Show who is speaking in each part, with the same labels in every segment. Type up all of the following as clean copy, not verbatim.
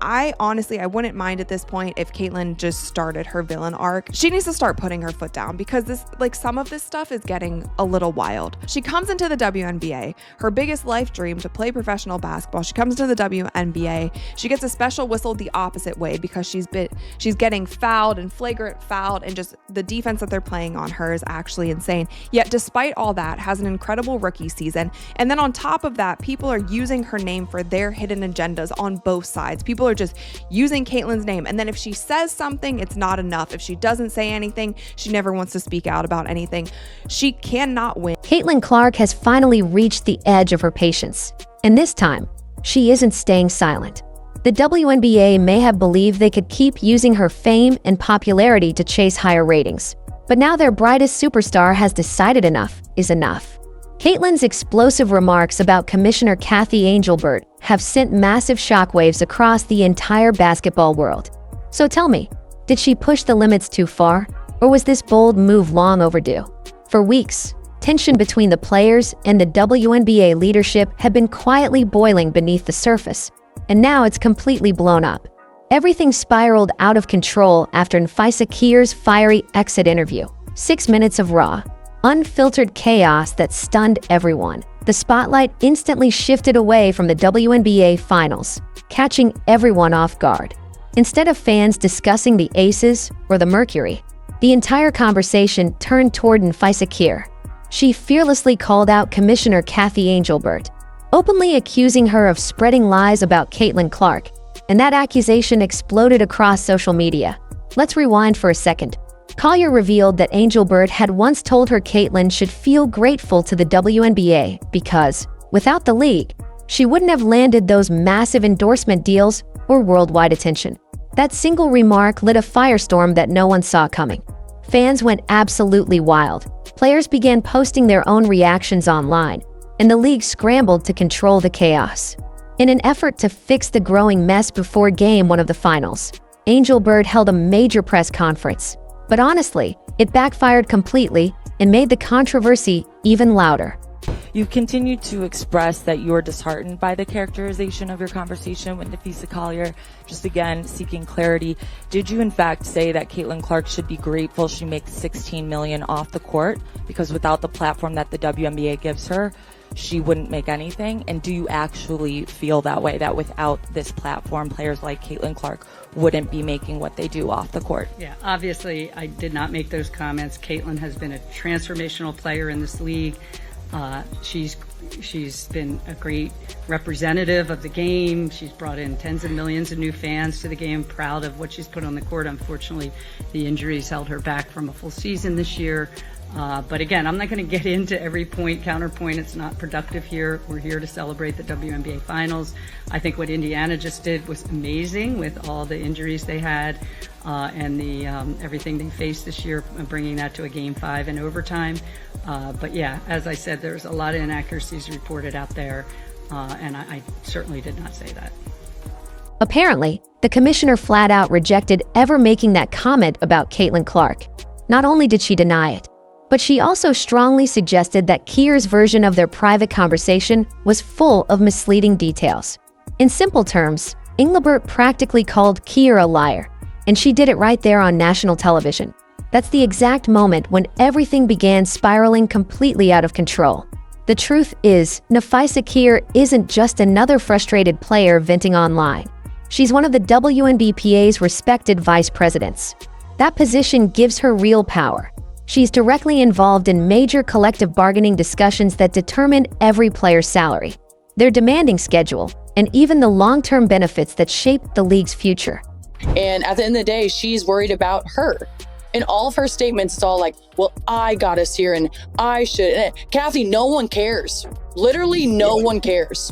Speaker 1: I honestly, I wouldn't mind at this point if Caitlyn just started her villain arc. She needs to start putting her foot down because this, like, some of this stuff is getting a little wild. She comes into the WNBA, her biggest life dream to play professional basketball. She comes into the WNBA. She gets a special whistle the opposite way because she's getting fouled and flagrant fouled, and just the defense that they're playing on her is actually insane. Yet despite all that, has an incredible rookie season. And then on top of that, people are using her name for their hidden agendas on both sides. People are just using Caitlyn's name. And then if she says something, it's not enough. If she doesn't say anything, she never wants to speak out about anything. She cannot win.
Speaker 2: Caitlyn Clark has finally reached the edge of her patience. And this time, she isn't staying silent. The WNBA may have believed they could keep using her fame and popularity to chase higher ratings. But now their brightest superstar has decided enough is enough. Caitlyn's explosive remarks about Commissioner Cathy Engelbert have sent massive shockwaves across the entire basketball world. So tell me, did she push the limits too far? Or was this bold move long overdue? For weeks, tension between the players and the WNBA leadership had been quietly boiling beneath the surface, and now it's completely blown up. Everything spiraled out of control after Nafisa Kear's fiery exit interview. 6 minutes of raw, unfiltered chaos that stunned everyone. The spotlight instantly shifted away from the WNBA Finals, catching everyone off guard. Instead of fans discussing the aces or the Mercury, the entire conversation turned toward Nafisa Kear. She fearlessly called out Commissioner Cathy Engelbert, openly accusing her of spreading lies about Caitlyn Clark, and that accusation exploded across social media. Let's rewind for a second. Collier revealed that Engelbert had once told her Caitlyn should feel grateful to the WNBA because, without the league, she wouldn't have landed those massive endorsement deals or worldwide attention. That single remark lit a firestorm that no one saw coming. Fans went absolutely wild. Players began posting their own reactions online, and the league scrambled to control the chaos. In an effort to fix the growing mess before Game 1 of the Finals, Engelbert held a major press conference. But honestly, it backfired completely and made the controversy even louder.
Speaker 3: You've continued to express that you are disheartened by the characterization of your conversation with Nafisa Collier. Just again, seeking clarity. Did you in fact say that Caitlyn Clark should be grateful she makes $16 million off the court because without the platform that the WNBA gives her, she wouldn't make anything? And do you actually feel that way, that without this platform, players like Caitlyn Clark wouldn't be making what they do off the court?
Speaker 4: Yeah, obviously I did not make those comments. Caitlyn has been a transformational player in this league. She's been a great representative of the game. She's brought in tens of millions of new fans to the game. Proud of what she's put on the court. Unfortunately, the injuries held her back from a full season this year. But again, I'm not going to get into every point, counterpoint. It's not productive here. We're here to celebrate the WNBA Finals. I think what Indiana just did was amazing with all the injuries they had and the everything they faced this year, bringing that to a Game 5 in overtime. But yeah, as I said, there's a lot of inaccuracies reported out there, and I certainly did not say that.
Speaker 2: Apparently, the commissioner flat out rejected ever making that comment about Caitlyn Clark. Not only did she deny it, but she also strongly suggested that Kear's version of their private conversation was full of misleading details. In simple terms, Engelbert practically called Kear a liar, and she did it right there on national television. That's the exact moment when everything began spiraling completely out of control. The truth is, Nafisa Kear isn't just another frustrated player venting online. She's one of the WNBPA's respected vice presidents. That position gives her real power. She's directly involved in major collective bargaining discussions that determine every player's salary, their demanding schedule, and even the long-term benefits that shape the league's future.
Speaker 5: And at the end of the day, she's worried about her. In all of her statements, it's all like, well, I got us here and I should. And Cathy, no one cares. Literally, no one cares.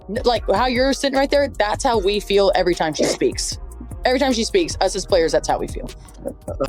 Speaker 5: Like how you're sitting right there, that's how we feel every time she speaks. Every time she speaks, us as players, that's how we feel.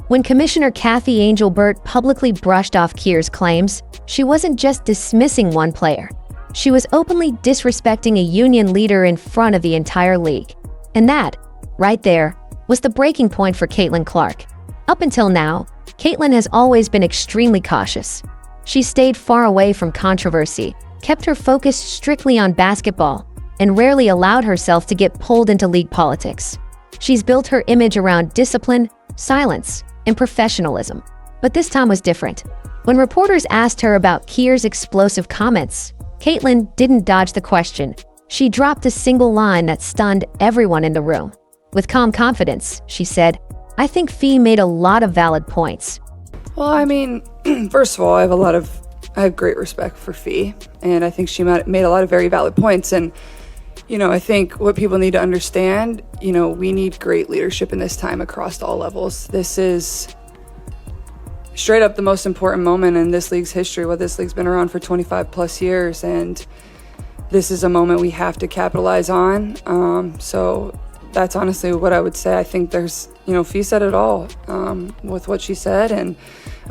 Speaker 2: When Commissioner Cathy Engelbert publicly brushed off Kear's claims, she wasn't just dismissing one player. She was openly disrespecting a union leader in front of the entire league. And that, right there, was the breaking point for Caitlyn Clark. Up until now, Caitlyn has always been extremely cautious. She stayed far away from controversy, kept her focus strictly on basketball, and rarely allowed herself to get pulled into league politics. She's built her image around discipline, silence, and professionalism. But this time was different. When reporters asked her about Keir's explosive comments, Caitlyn didn't dodge the question. She dropped a single line that stunned everyone in the room. With calm confidence, she said, "I think Fee made a lot of valid points."
Speaker 6: Well, I mean, first of all, I have great respect for Fee, and I think she made a lot of very valid points. And, I think what people need to understand, we need great leadership in this time across all levels. This is straight up the most important moment in this league's history. This league's been around for 25 plus years, and this is a moment we have to capitalize on. So that's honestly what I would say. I think Fee said it all with what she said, and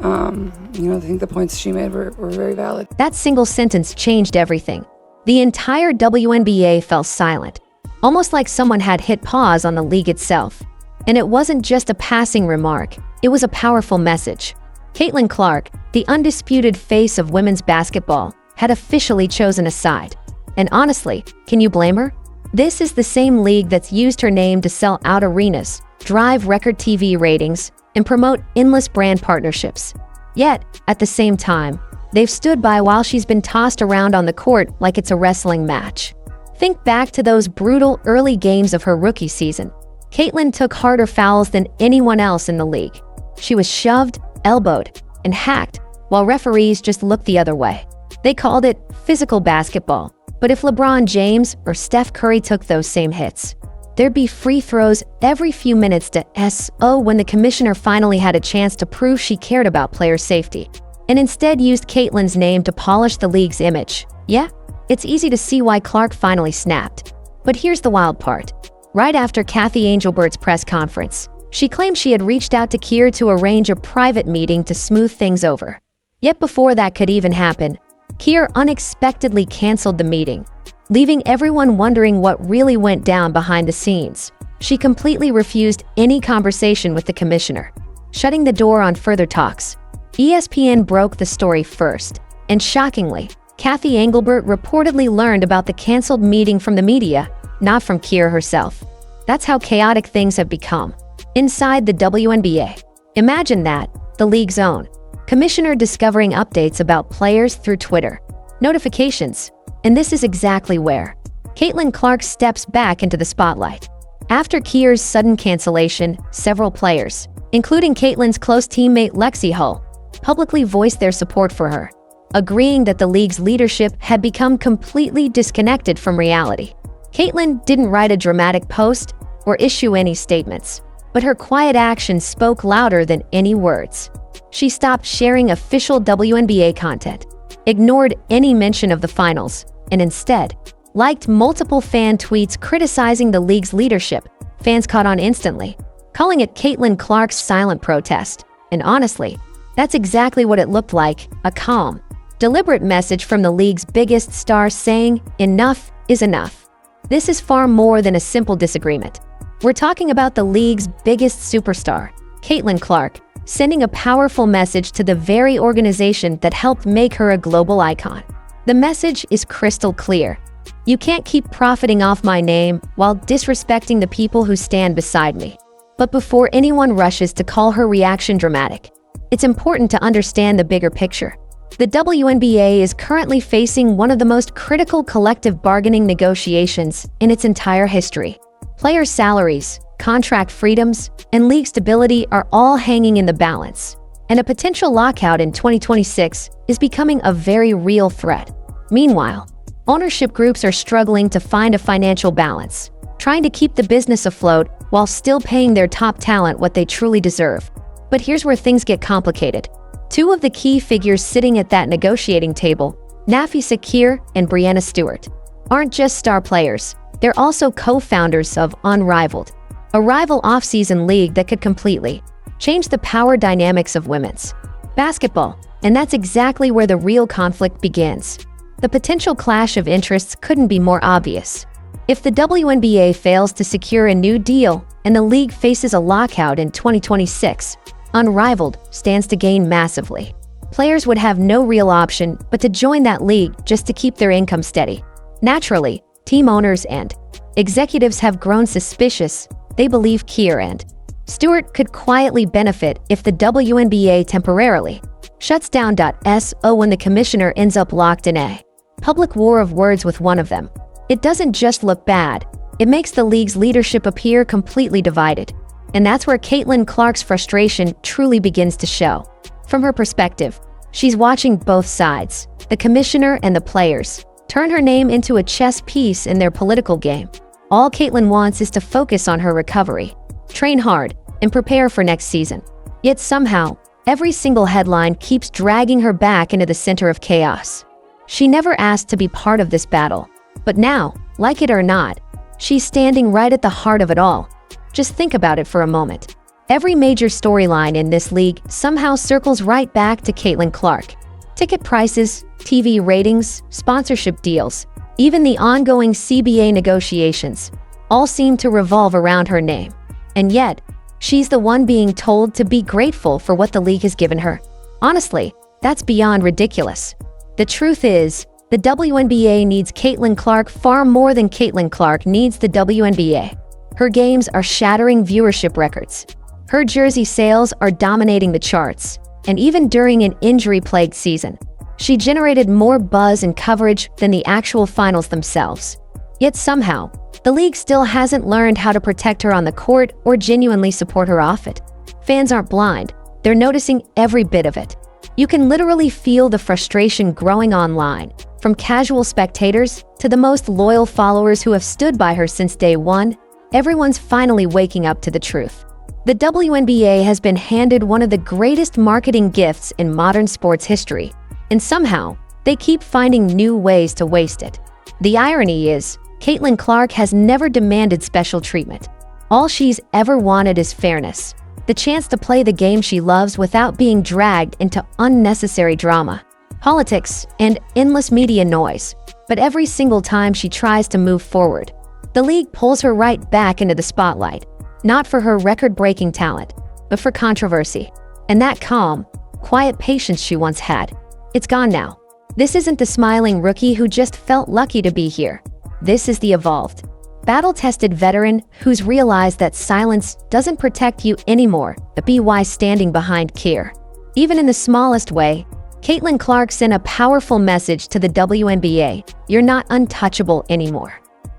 Speaker 6: I think the points she made were very valid.
Speaker 2: That single sentence changed everything. The entire WNBA fell silent, almost like someone had hit pause on the league itself. And it wasn't just a passing remark, it was a powerful message. Caitlin Clark, the undisputed face of women's basketball, had officially chosen a side. And honestly, can you blame her? This is the same league that's used her name to sell out arenas, drive record TV ratings, and promote endless brand partnerships. Yet, at the same time, they've stood by while she's been tossed around on the court like it's a wrestling match. Think back to those brutal early games of her rookie season. Caitlyn took harder fouls than anyone else in the league. She was shoved, elbowed, and hacked, while referees just looked the other way. They called it physical basketball. But if LeBron James or Steph Curry took those same hits, there'd be free throws every few minutes to SO when the commissioner finally had a chance to prove she cared about player safety, and instead used Caitlyn's name to polish the league's image. Yeah, it's easy to see why Clark finally snapped. But here's the wild part. Right after Cathy Engelbert's press conference, she claimed she had reached out to Keir to arrange a private meeting to smooth things over. Yet before that could even happen, Keir unexpectedly canceled the meeting, leaving everyone wondering what really went down behind the scenes. She completely refused any conversation with the commissioner, shutting the door on further talks. ESPN broke the story first, and shockingly, Cathy Engelbert reportedly learned about the canceled meeting from the media, not from Keir herself. That's how chaotic things have become. Inside the WNBA, imagine that, the league's own commissioner discovering updates about players through Twitter, notifications, and this is exactly where Caitlin Clark steps back into the spotlight. After Keir's sudden cancellation, several players, including Caitlin's close teammate Lexi Hull, publicly voiced their support for her, agreeing that the league's leadership had become completely disconnected from reality. Caitlin didn't write a dramatic post or issue any statements, but her quiet actions spoke louder than any words. She stopped sharing official WNBA content, ignored any mention of the finals, and instead liked multiple fan tweets criticizing the league's leadership. Fans caught on instantly, calling it Caitlin Clark's silent protest. And honestly, that's exactly what it looked like, a calm, deliberate message from the league's biggest star saying, "Enough is enough." This is far more than a simple disagreement. We're talking about the league's biggest superstar, Caitlin Clark, sending a powerful message to the very organization that helped make her a global icon. The message is crystal clear. You can't keep profiting off my name while disrespecting the people who stand beside me. But before anyone rushes to call her reaction dramatic, it's important to understand the bigger picture. The WNBA is currently facing one of the most critical collective bargaining negotiations in its entire history. Player salaries, contract freedoms, and league stability are all hanging in the balance, and a potential lockout in 2026 is becoming a very real threat. Meanwhile, ownership groups are struggling to find a financial balance, trying to keep the business afloat while still paying their top talent what they truly deserve. But here's where things get complicated. Two of the key figures sitting at that negotiating table, Nafisa Keir and Breanna Stewart, aren't just star players. They're also co-founders of Unrivaled, a rival off-season league that could completely change the power dynamics of women's basketball. And that's exactly where the real conflict begins. The potential clash of interests couldn't be more obvious. If the WNBA fails to secure a new deal and the league faces a lockout in 2026, Unrivaled stands to gain massively. Players would have no real option but to join that league just to keep their income steady. Naturally, team owners and executives have grown suspicious. They believe Keir and Stewart could quietly benefit if the WNBA temporarily shuts down. So when the commissioner ends up locked in a public war of words with one of them, it doesn't just look bad, it makes the league's leadership appear completely divided. And that's where Caitlin Clark's frustration truly begins to show. From her perspective, she's watching both sides, the commissioner and the players, turn her name into a chess piece in their political game. All Caitlin wants is to focus on her recovery, train hard, and prepare for next season. Yet somehow, every single headline keeps dragging her back into the center of chaos. She never asked to be part of this battle, but now, like it or not, she's standing right at the heart of it all. Just think about it for a moment. Every major storyline in this league somehow circles right back to Caitlin Clark. Ticket prices, TV ratings, sponsorship deals, even the ongoing CBA negotiations, all seem to revolve around her name. And yet, she's the one being told to be grateful for what the league has given her. Honestly, that's beyond ridiculous. The truth is, the WNBA needs Caitlin Clark far more than Caitlin Clark needs the WNBA. Her games are shattering viewership records. Her jersey sales are dominating the charts. And even during an injury-plagued season, she generated more buzz and coverage than the actual finals themselves. Yet somehow, the league still hasn't learned how to protect her on the court or genuinely support her off it. Fans aren't blind. They're noticing every bit of it. You can literally feel the frustration growing online, from casual spectators to the most loyal followers who have stood by her since day one. Everyone's finally waking up to the truth. The WNBA has been handed one of the greatest marketing gifts in modern sports history, and somehow, they keep finding new ways to waste it. The irony is, Caitlin Clark has never demanded special treatment. All she's ever wanted is fairness, the chance to play the game she loves without being dragged into unnecessary drama, politics, and endless media noise. But every single time she tries to move forward, the league pulls her right back into the spotlight, not for her record-breaking talent, but for controversy. And that calm, quiet patience she once had, it's gone now. This isn't the smiling rookie who just felt lucky to be here. This is the evolved, battle-tested veteran who's realized that silence doesn't protect you anymore, but be why standing behind Keir. Even in the smallest way, Caitlin Clark sent a powerful message to the WNBA. You're not untouchable anymore.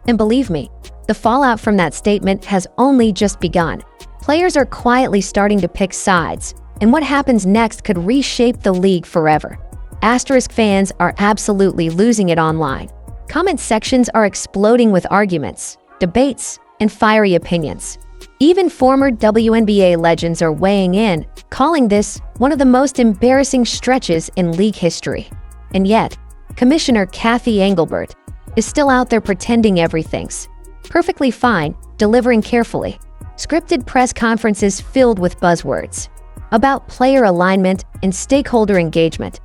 Speaker 2: And believe me, the fallout from that statement has only just begun. Players are quietly starting to pick sides, and what happens next could reshape the league forever. Asterisk fans are absolutely losing it online. Comment sections are exploding with arguments, debates, and fiery opinions. Even former WNBA legends are weighing in, calling this one of the most embarrassing stretches in league history. And yet, Commissioner Cathy Engelbert is still out there pretending everything's perfectly fine, delivering carefully scripted press conferences filled with buzzwords about player alignment and stakeholder engagement,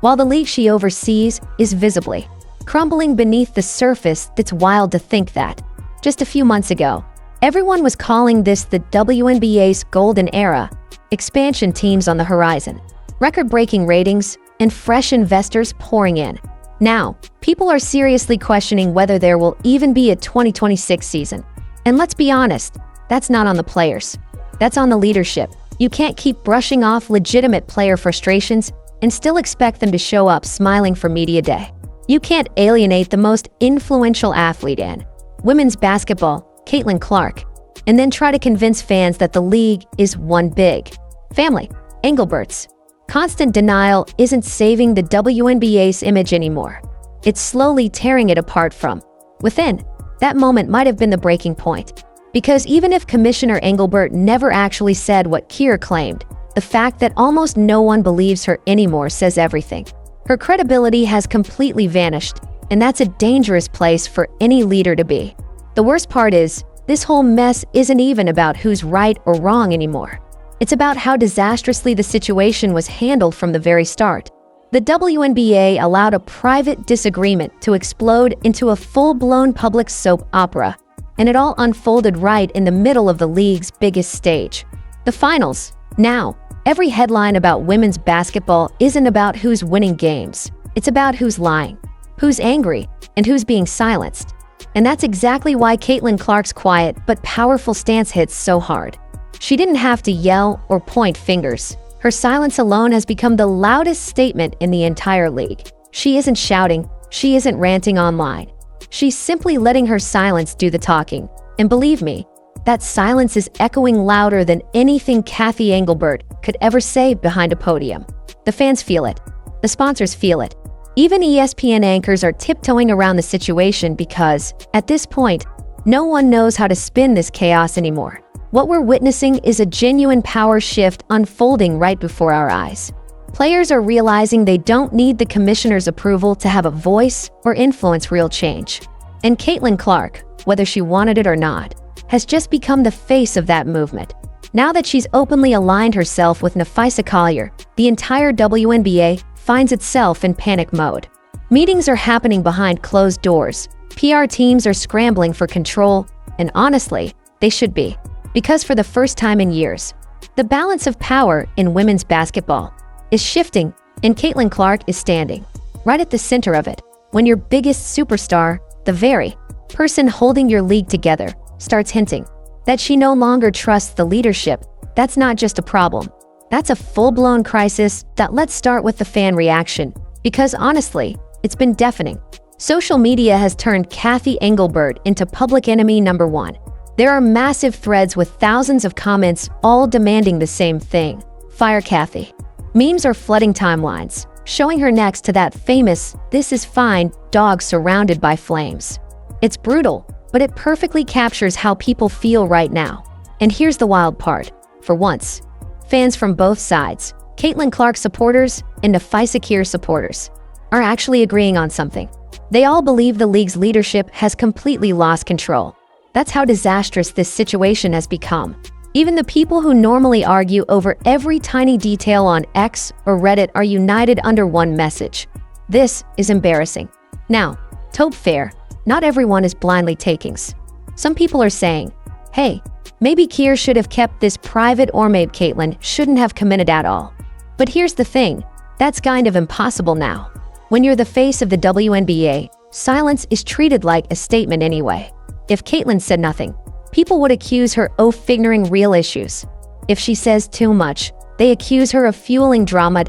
Speaker 2: while the league she oversees is visibly crumbling beneath the surface. That's wild to think that, just a few months ago, everyone was calling this the WNBA's golden era, expansion teams on the horizon, record-breaking ratings, and fresh investors pouring in. Now, people are seriously questioning whether there will even be a 2026 season. And let's be honest, that's not on the players. That's on the leadership. You can't keep brushing off legitimate player frustrations and still expect them to show up smiling for media day. You can't alienate the most influential athlete in women's basketball, Caitlin Clark, and then try to convince fans that the league is one big family. Engelbert's constant denial isn't saving the WNBA's image anymore. It's slowly tearing it apart from within. That moment might have been the breaking point. Because even if Commissioner Engelbert never actually said what Keir claimed, the fact that almost no one believes her anymore says everything. Her credibility has completely vanished, and that's a dangerous place for any leader to be. The worst part is, this whole mess isn't even about who's right or wrong anymore. It's about how disastrously the situation was handled from the very start. The WNBA allowed a private disagreement to explode into a full-blown public soap opera, and it all unfolded right in the middle of the league's biggest stage, the finals. Now, every headline about women's basketball isn't about who's winning games. It's about who's lying, who's angry, and who's being silenced. And that's exactly why Caitlin Clark's quiet but powerful stance hits so hard. She didn't have to yell or point fingers. Her silence alone has become the loudest statement in the entire league. She isn't shouting, she isn't ranting online. She's simply letting her silence do the talking. And believe me, that silence is echoing louder than anything Cathy Engelbert could ever say behind a podium. The fans feel it. The sponsors feel it. Even ESPN anchors are tiptoeing around the situation because, at this point, no one knows how to spin this chaos anymore. What we're witnessing is a genuine power shift unfolding right before our eyes. Players are realizing they don't need the commissioner's approval to have a voice or influence real change. And Caitlin Clark, whether she wanted it or not, has just become the face of that movement. Now that she's openly aligned herself with Napheesa Collier, the entire WNBA finds itself in panic mode. Meetings are happening behind closed doors, PR teams are scrambling for control, and honestly, they should be. Because for the first time in years, the balance of power in women's basketball is shifting, and Caitlin Clark is standing right at the center of it. When your biggest superstar, the very person holding your league together, starts hinting that she no longer trusts the leadership, that's not just a problem. That's a full-blown crisis. Let's start with the fan reaction, because honestly, it's been deafening. Social media has turned Cathy Engelbert into public enemy number one. There are massive threads with thousands of comments all demanding the same thing: fire Cathy. Memes are flooding timelines, showing her next to that famous "This is fine" dog surrounded by flames. It's brutal, but it perfectly captures how people feel right now. And here's the wild part. For once, fans from both sides, Caitlin Clark supporters and Napheesa Collier supporters, are actually agreeing on something. They all believe the league's leadership has completely lost control. That's how disastrous this situation has become. Even the people who normally argue over every tiny detail on X or Reddit are united under one message. This is embarrassing. Now, to be fair, not everyone is blindly takings. Some people are saying, hey, maybe Collier should have kept this private, or maybe Caitlin shouldn't have committed at all. But here's the thing, that's kind of impossible now. When you're the face of the WNBA, silence is treated like a statement anyway. If Caitlin said nothing, people would accuse her of ignoring real issues. If she says too much, they accuse her of fueling drama.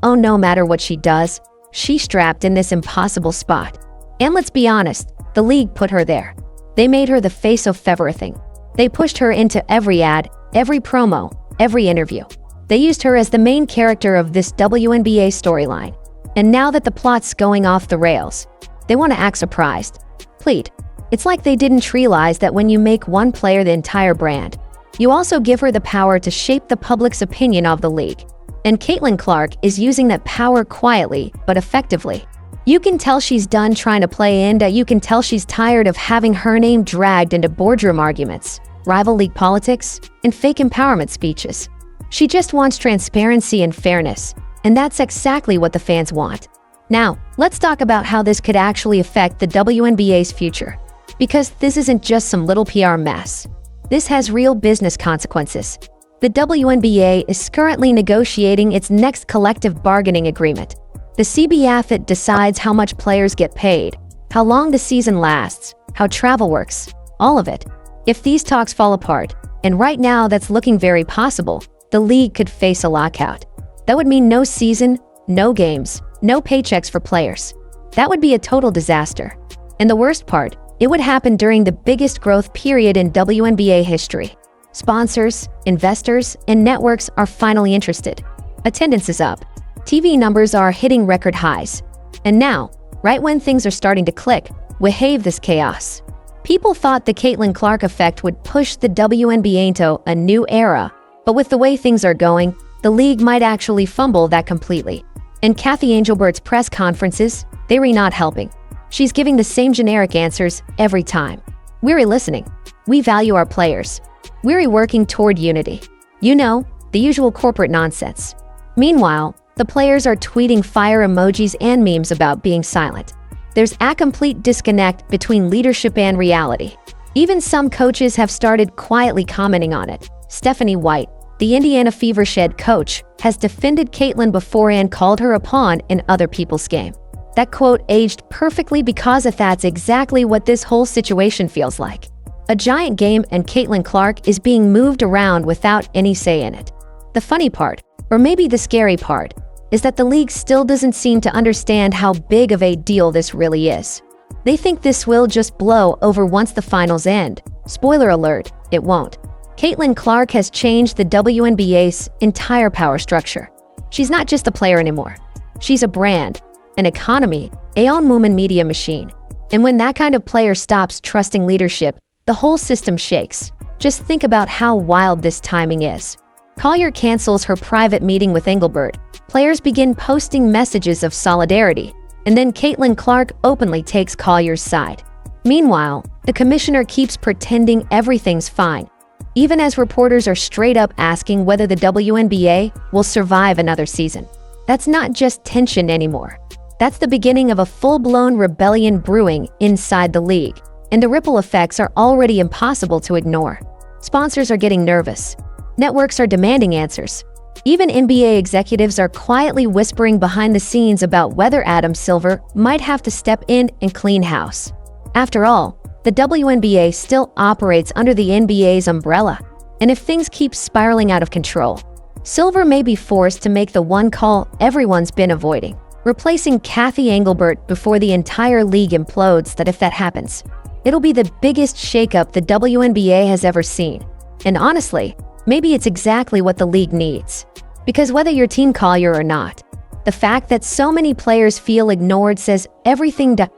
Speaker 2: No matter what she does, she's strapped in this impossible spot. And let's be honest, the league put her there. They made her the face of everything. They pushed her into every ad, every promo, every interview. They used her as the main character of this WNBA storyline. And now that the plot's going off the rails, they want to act surprised. Please. It's like they didn't realize that when you make one player the entire brand, you also give her the power to shape the public's opinion of the league. And Caitlin Clark is using that power quietly, but effectively. You can tell she's done trying to play in, that you can tell she's tired of having her name dragged into boardroom arguments, rival league politics, and fake empowerment speeches. She just wants transparency and fairness, and that's exactly what the fans want. Now, let's talk about how this could actually affect the WNBA's future. Because this isn't just some little PR mess. This has real business consequences. The WNBA is currently negotiating its next collective bargaining agreement. The CBA decides how much players get paid, how long the season lasts, how travel works, all of it. If these talks fall apart, and right now that's looking very possible, the league could face a lockout. That would mean no season, no games, no paychecks for players. That would be a total disaster. And the worst part, it would happen during the biggest growth period in WNBA history. Sponsors, investors, and networks are finally interested. Attendance is up. TV numbers are hitting record highs. And now, right when things are starting to click, we have this chaos. People thought the Caitlin Clark effect would push the WNBA into a new era, but with the way things are going, the league might actually fumble that completely. In Cathy Engelbert's press conferences, they were not helping. She's giving the same generic answers every time. We're listening. We value our players. We're working toward unity. You know, the usual corporate nonsense. Meanwhile, the players are tweeting fire emojis and memes about being silent. There's a complete disconnect between leadership and reality. Even some coaches have started quietly commenting on it. Stephanie White, the Indiana Fever head coach, has defended Caitlin before and called her a pawn in other people's game. That quote aged perfectly because that's exactly what this whole situation feels like. A giant game and Caitlin Clark is being moved around without any say in it. The funny part, or maybe the scary part, is that the league still doesn't seem to understand how big of a deal this really is. They think this will just blow over once the finals end. Spoiler alert, it won't. Caitlin Clark has changed the WNBA's entire power structure. She's not just a player anymore. She's a brand, an economy, a on-woman media machine. And when that kind of player stops trusting leadership, the whole system shakes. Just think about how wild this timing is. Collier cancels her private meeting with Engelbert. Players begin posting messages of solidarity, and then Caitlin Clark openly takes Collier's side. Meanwhile, the commissioner keeps pretending everything's fine, even as reporters are straight up asking whether the WNBA will survive another season. That's not just tension anymore. That's the beginning of a full-blown rebellion brewing inside the league, and the ripple effects are already impossible to ignore. Sponsors are getting nervous. Networks are demanding answers. Even NBA executives are quietly whispering behind the scenes about whether Adam Silver might have to step in and clean house. After all, the WNBA still operates under the NBA's umbrella, and if things keep spiraling out of control, Silver may be forced to make the one call everyone's been avoiding, replacing Cathy Engelbert before the entire league implodes. That if that happens, it'll be the biggest shakeup the WNBA has ever seen. And honestly, maybe it's exactly what the league needs. Because whether you're Team Collier or not, the fact that so many players feel ignored says everything to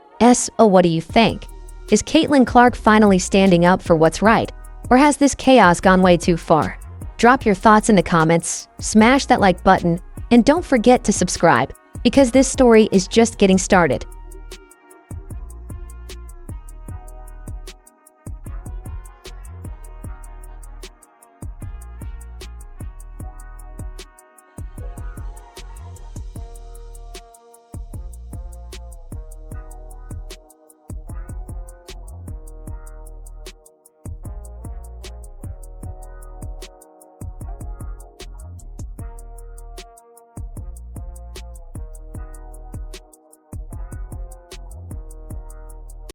Speaker 2: "Oh, what do you think?" Is Caitlin Clark finally standing up for what's right? Or has this chaos gone way too far? Drop your thoughts in the comments, smash that like button, and don't forget to subscribe, because this story is just getting started.